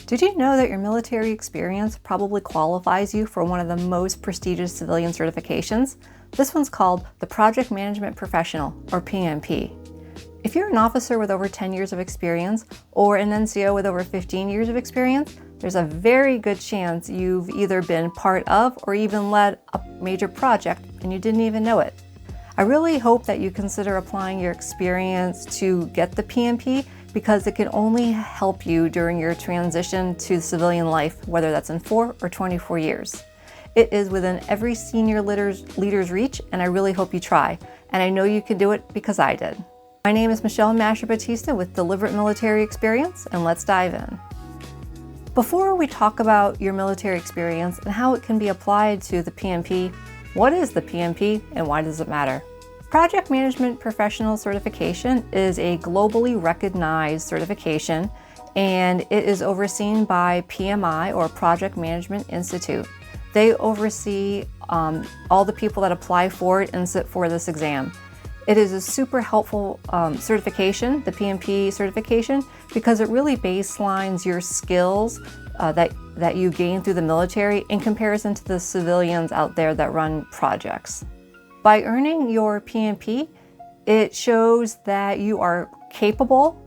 Did you know that your military experience probably qualifies you for one of the most prestigious civilian certifications? This one's called the Project Management Professional, or PMP. If you're an officer with over 10 years of experience or an NCO with over 15 years of experience, there's a very good chance you've either been part of or even led a major project and you didn't even know it. I really hope that you consider applying your experience to get the PMP, because it can only help you during your transition to civilian life, whether that's in 4 or 24 years. It is within every senior leader's reach, and I really hope you try. And I know you can do it because I did. My name is Michelle Masher-Batista with Deliberate Military Experience, and let's dive in. Before we talk about your military experience and how it can be applied to the PMP, what is the PMP and why does it matter? Project Management Professional Certification is a globally recognized certification, and it is overseen by PMI, or Project Management Institute. They oversee all the people that apply for it and sit for this exam. It is a super helpful certification, the PMP certification, because it really baselines your skills that you gain through the military in comparison to the civilians out there that run projects. By earning your PMP, it shows that you are capable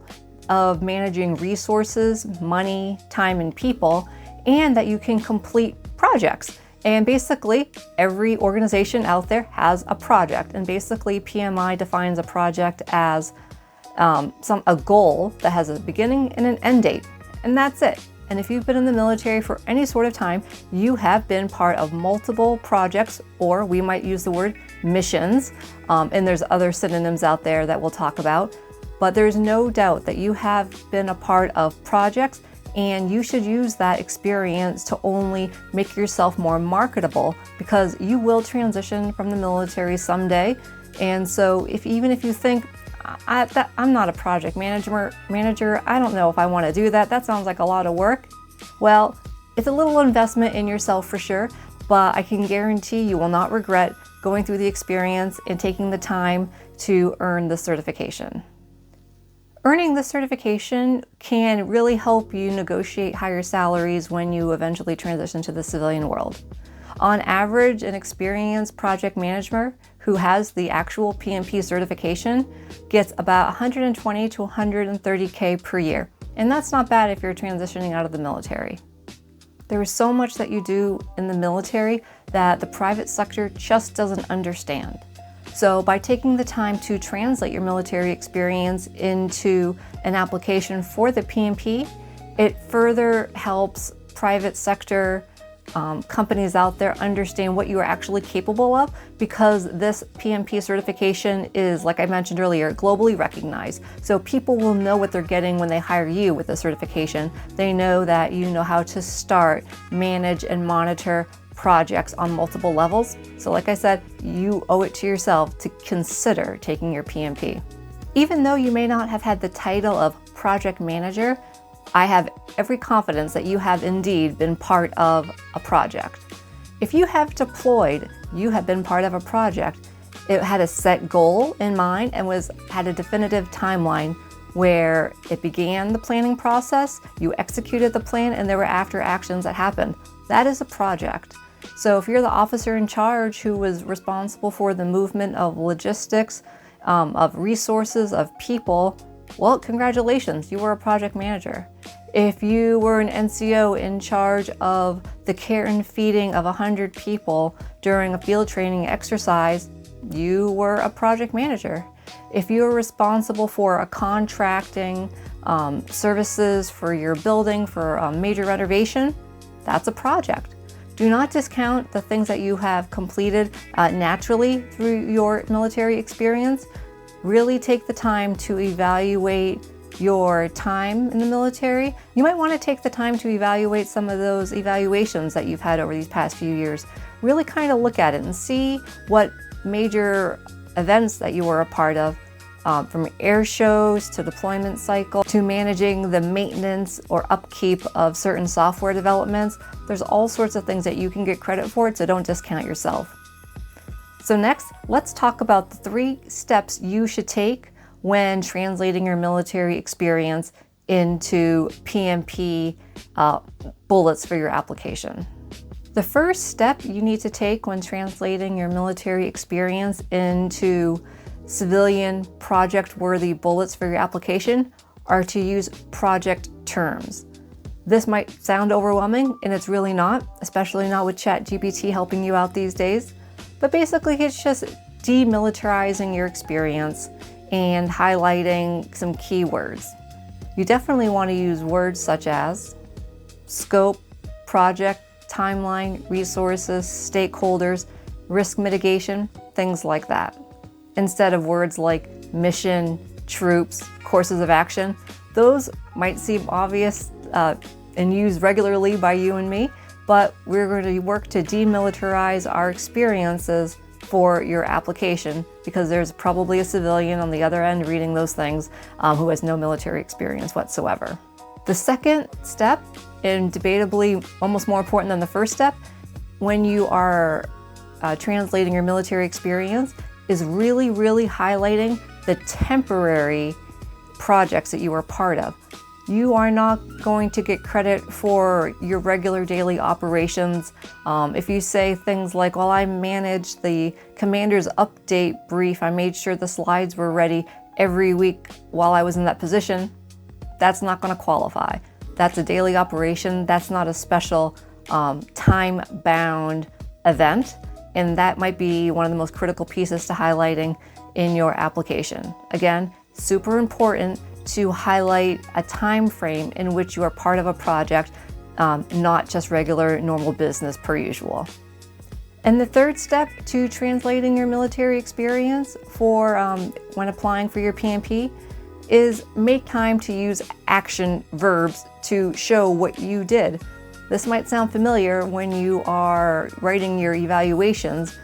of managing resources, money, time, and people, and that you can complete projects. And basically, every organization out there has a project. And basically, PMI defines a project as a goal that has a beginning and an end date. And that's it. And if you've been in the military for any sort of time, you have been part of multiple projects, or we might use the word missions, and there's other synonyms out there that we'll talk about. But there's no doubt that you have been a part of projects, and you should use that experience to only make yourself more marketable, because you will transition from the military someday. And so even if you think, I'm not a project manager, I don't know if I want to do that. That sounds like a lot of work. Well, it's a little investment in yourself for sure, but I can guarantee you will not regret going through the experience and taking the time to earn the certification. Earning the certification can really help you negotiate higher salaries when you eventually transition to the civilian world. On average, an experienced project manager who has the actual PMP certification gets about 120 to 130K per year. And that's not bad if you're transitioning out of the military. There is so much that you do in the military that the private sector just doesn't understand. So by taking the time to translate your military experience into an application for the PMP, it further helps private sector companies out there understand what you are actually capable of, because this PMP certification is, like I mentioned earlier, globally recognized. So people will know what they're getting when they hire you with the certification. They know that you know how to start, manage, and monitor projects on multiple levels. So like I said, you owe it to yourself to consider taking your PMP. Even though you may not have had the title of project manager, I have every confidence that you have indeed been part of a project. If you have deployed, you have been part of a project. It had a set goal in mind and had a definitive timeline where it began the planning process, you executed the plan, and there were after actions that happened. That is a project. So if you're the officer in charge who was responsible for the movement of logistics, of resources, of people, well, congratulations, you were a project manager. If you were an NCO in charge of the care and feeding of 100 people during a field training exercise, you were a project manager. If you were responsible for a contracting services for your building for a major renovation, that's a project. Do not discount the things that you have completed naturally through your military experience. Really take the time to evaluate your time in the military. You might want to take the time to evaluate some of those evaluations that you've had over these past few years. Really kind of look at it and see what major events that you were a part of, from air shows to deployment cycle to managing the maintenance or upkeep of certain software developments. There's all sorts of things that you can get credit for, so don't discount yourself. So next, let's talk about the 3 steps you should take when translating your military experience into PMP bullets for your application. The first step you need to take when translating your military experience into civilian project-worthy bullets for your application are to use project terms. This might sound overwhelming, and it's really not, especially not with ChatGPT helping you out these days. But basically, it's just demilitarizing your experience and highlighting some keywords. You definitely want to use words such as scope, project, timeline, resources, stakeholders, risk mitigation, things like that. Instead of words like mission, troops, courses of action. Those might seem obvious and used regularly by you and me, but we're going to work to demilitarize our experiences for your application, because there's probably a civilian on the other end reading those things who has no military experience whatsoever. The second step, and debatably almost more important than the first step, when you are translating your military experience, is really highlighting the temporary projects that you are part of. You are not going to get credit for your regular daily operations. If you say things like, well, I managed the commander's update brief, I made sure the slides were ready every week while I was in that position, that's not going to qualify. That's a daily operation. That's not a special time-bound event. And that might be one of the most critical pieces to highlighting in your application. Again, super important to highlight a time frame in which you are part of a project, not just regular normal business per usual. And the third step to translating your military experience for when applying for your PMP is make time to use action verbs to show what you did. This might sound familiar when you are writing your evaluations.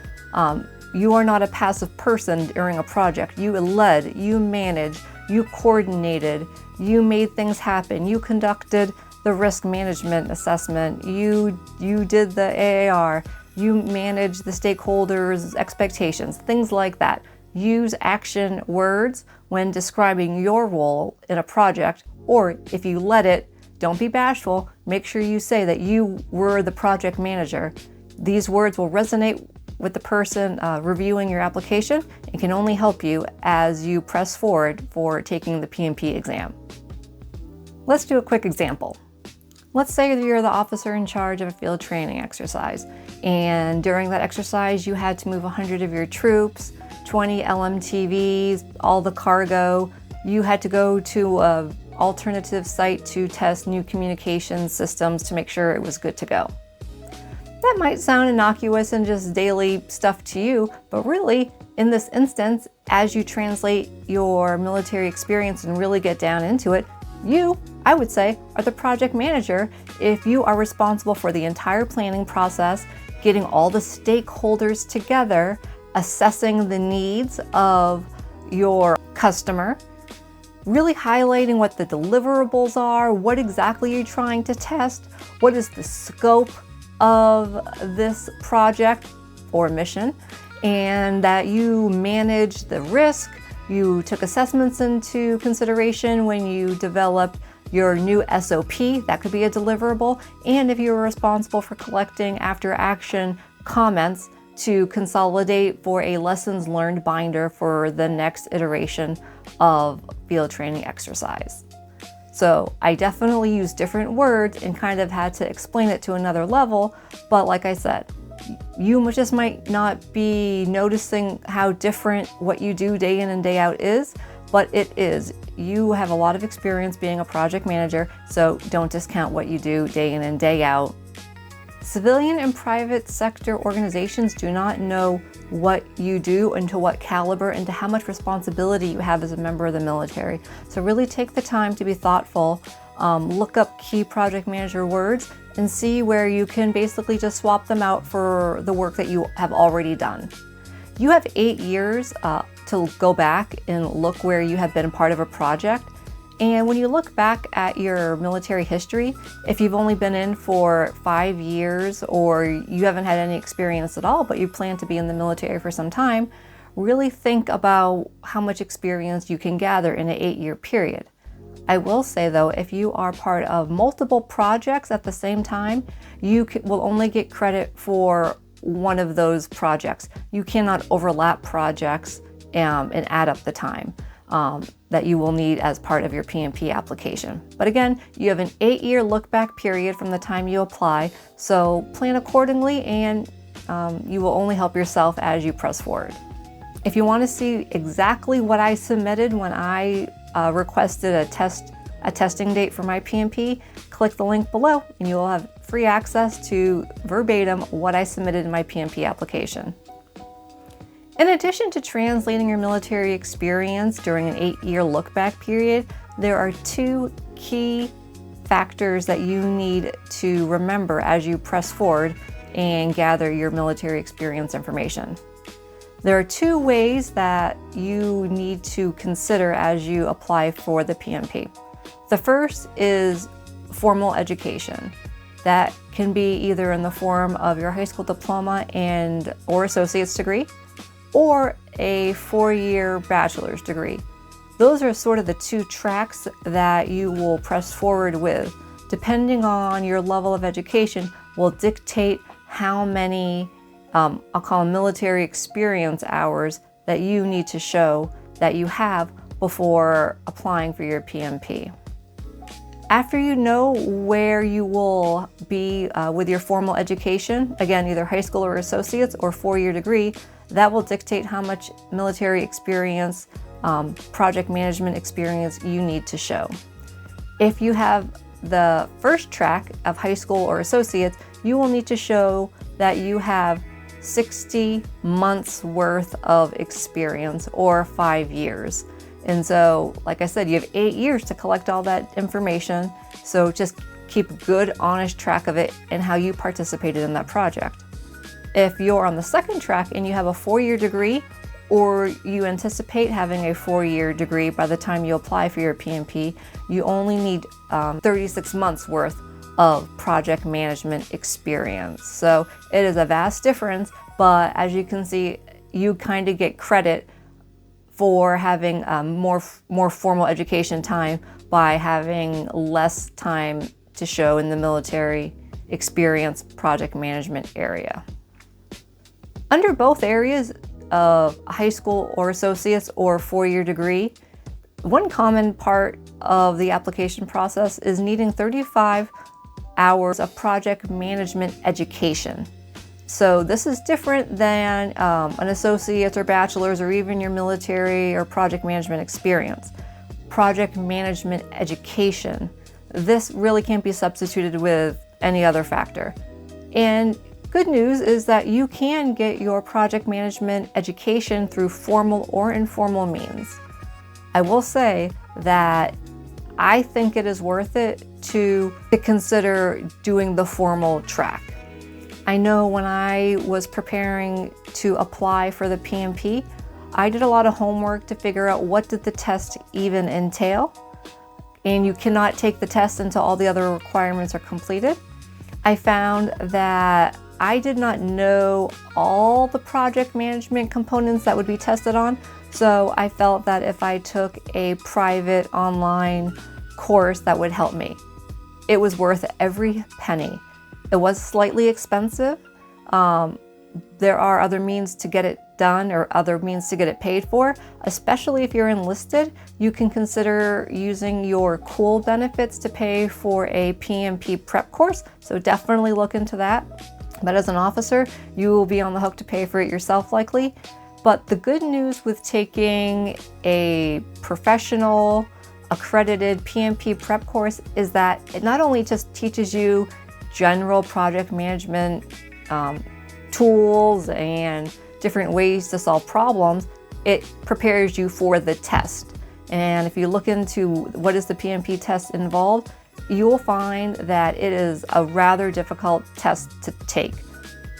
You are not a passive person during a project. You led, you managed, you coordinated, you made things happen, you conducted the risk management assessment, you did the AAR, you managed the stakeholders' expectations, things like that. Use action words when describing your role in a project, or if you led it, don't be bashful, make sure you say that you were the project manager. These words will resonate with the person reviewing your application and can only help you as you press forward for taking the PMP exam. Let's do a quick example. Let's say that you're the officer in charge of a field training exercise, and during that exercise you had to move 100 of your troops, 20 LMTVs, all the cargo. You had to go to an alternative site to test new communication systems to make sure it was good to go. That might sound innocuous and just daily stuff to you, but really, in this instance, as you translate your military experience and really get down into it, you, I would say, are the project manager if you are responsible for the entire planning process, getting all the stakeholders together, assessing the needs of your customer, really highlighting what the deliverables are, what exactly you're trying to test, what is the scope of this project or mission, and that you manage the risk, you took assessments into consideration when you developed your new SOP, that could be a deliverable, and if you were responsible for collecting after action comments to consolidate for a lessons learned binder for the next iteration of field training exercise. So I definitely use different words and kind of had to explain it to another level, but like I said, you just might not be noticing how different what you do day in and day out is, but it is. You have a lot of experience being a project manager, so don't discount what you do day in and day out. Civilian and private sector organizations do not know what you do and to what caliber and to how much responsibility you have as a member of the military. So really take the time to be thoughtful, look up key project manager words and see where you can basically just swap them out for the work that you have already done. You have 8 years to go back and look where you have been part of a project. And when you look back at your military history, if you've only been in for 5 years or you haven't had any experience at all, but you plan to be in the military for some time, really think about how much experience you can gather in an 8-year period. I will say though, if you are part of multiple projects at the same time, you will only get credit for one of those projects. You cannot overlap projects and add up the time that you will need as part of your PMP application. But again, you have an 8-year look back period from the time you apply, so plan accordingly, and you will only help yourself as you press forward. If you want to see exactly what I submitted when I requested a testing date for my PMP, click the link below and you will have free access to verbatim what I submitted in my PMP application. In addition to translating your military experience during an 8-year look-back period, there are 2 key factors that you need to remember as you press forward and gather your military experience information. There are 2 ways that you need to consider as you apply for the PMP. The first is formal education. That can be either in the form of your high school diploma or associate's degree, or a 4-year bachelor's degree. Those are sort of the 2 tracks that you will press forward with. Depending on your level of education will dictate how many, I'll call them military experience hours, that you need to show that you have before applying for your PMP. After you know where you will be with your formal education, again, either high school or associates or 4-year degree, that will dictate how much military experience, project management experience you need to show. If you have the first track of high school or associates, you will need to show that you have 60 months worth of experience, or 5 years. And so, like I said, you have 8 years to collect all that information. So just keep a good, honest track of it and how you participated in that project. If you're on the second track and you have a 4-year degree, or you anticipate having a 4-year degree by the time you apply for your PMP, you only need 36 months worth of project management experience. So it is a vast difference, but as you can see, you kind of get credit for having more formal education time by having less time to show in the military experience project management area. Under both areas of high school or associates or 4-year degree, one common part of the application process is needing 35 hours of project management education. So this is different than an associate's or bachelor's or even your military or project management experience. Project management education, this really can't be substituted with any other factor. And good news is that you can get your project management education through formal or informal means. I will say that I think it is worth it to consider doing the formal track. I know when I was preparing to apply for the PMP, I did a lot of homework to figure out what did the test even entail. And you cannot take the test until all the other requirements are completed. I found that I did not know all the project management components that would be tested on, so I felt that if I took a private online course, that would help me. It was worth every penny. It was slightly expensive. There are other means to get it done or other means to get it paid for, especially if you're enlisted. You can consider using your COOL benefits to pay for a PMP prep course, so definitely look into that. But as an officer, you will be on the hook to pay for it yourself likely. But the good news with taking a professional accredited PMP prep course is that it not only just teaches you general project management tools and different ways to solve problems, it prepares you for the test. And if you look into what is the PMP test involved, you will find that it is a rather difficult test to take.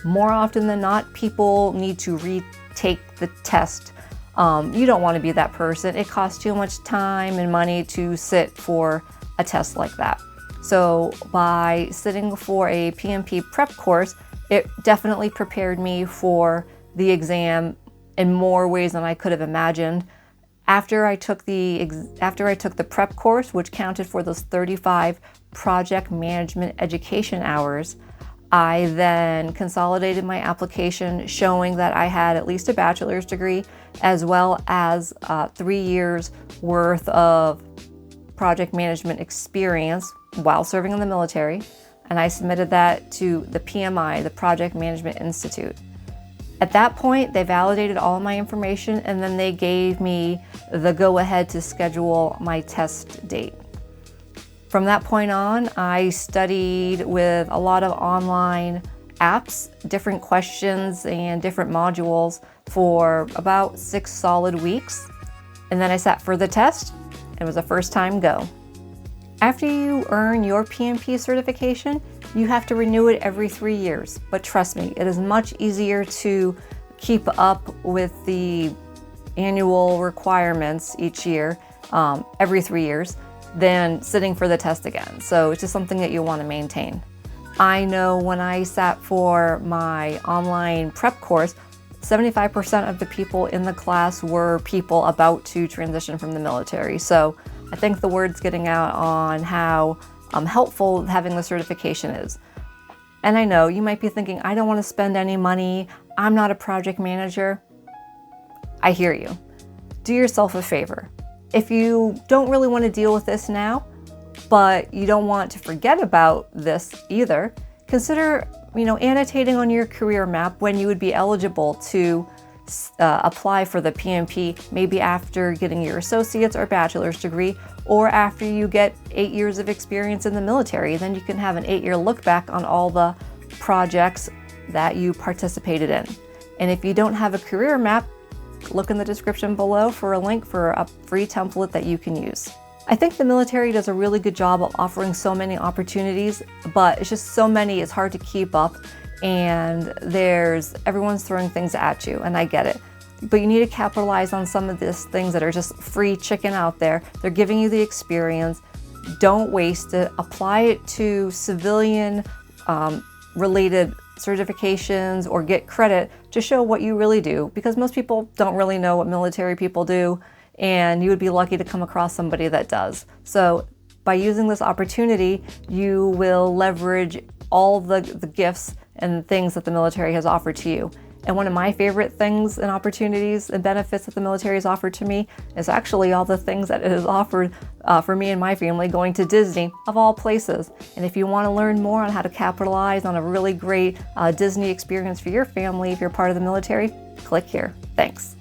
More often than not, people need to retake the test. You don't want to be that person. It costs too much time and money to sit for a test like that. So by sitting for a PMP prep course, it definitely prepared me for the exam in more ways than I could have imagined. After I took the prep course, which counted for those 35 project management education hours, I then consolidated my application showing that I had at least a bachelor's degree as well as 3 years worth of project management experience while serving in the military, and I submitted that to the PMI, the Project Management Institute. At that point, they validated all of my information, and then they gave me the go-ahead to schedule my test date. From that point on, I studied with a lot of online apps, different questions and different modules for about 6 solid weeks. And then I sat for the test. It was a first time go. After you earn your PMP certification, you have to renew it every 3 years. But trust me, it is much easier to keep up with the annual requirements each year, every 3 years, than sitting for the test again. So it's just something that you want to maintain. I know when I sat for my online prep course, 75% of the people in the class were people about to transition from the military. So I think the word's getting out on how helpful having the certification is. And I know you might be thinking, I don't want to spend any money. I'm not a project manager. I hear you. Do yourself a favor. If you don't really want to deal with this now, but you don't want to forget about this either, consider annotating on your career map when you would be eligible to apply for the PMP, maybe after getting your associate's or bachelor's degree, or after you get 8 years of experience in the military. Then you can have an 8-year look back on all the projects that you participated in. And if you don't have a career map, look in the description below for a link for a free template that you can use. I think the military does a really good job of offering so many opportunities, but it's just so many, it's hard to keep up, and everyone's throwing things at you, and I get it. But you need to capitalize on some of these things that are just free chicken out there. They're giving you the experience. Don't waste it. Apply it to civilian related certifications or get credit to show what you really do, because most people don't really know what military people do, and you would be lucky to come across somebody that does. So by using this opportunity, you will leverage all the gifts and things that the military has offered to you. And one of my favorite things and opportunities and benefits that the military has offered to me is actually all the things that it has offered for me and my family, going to Disney, of all places. And if you want to learn more on how to capitalize on a really great Disney experience for your family, if you're part of the military, click here. Thanks.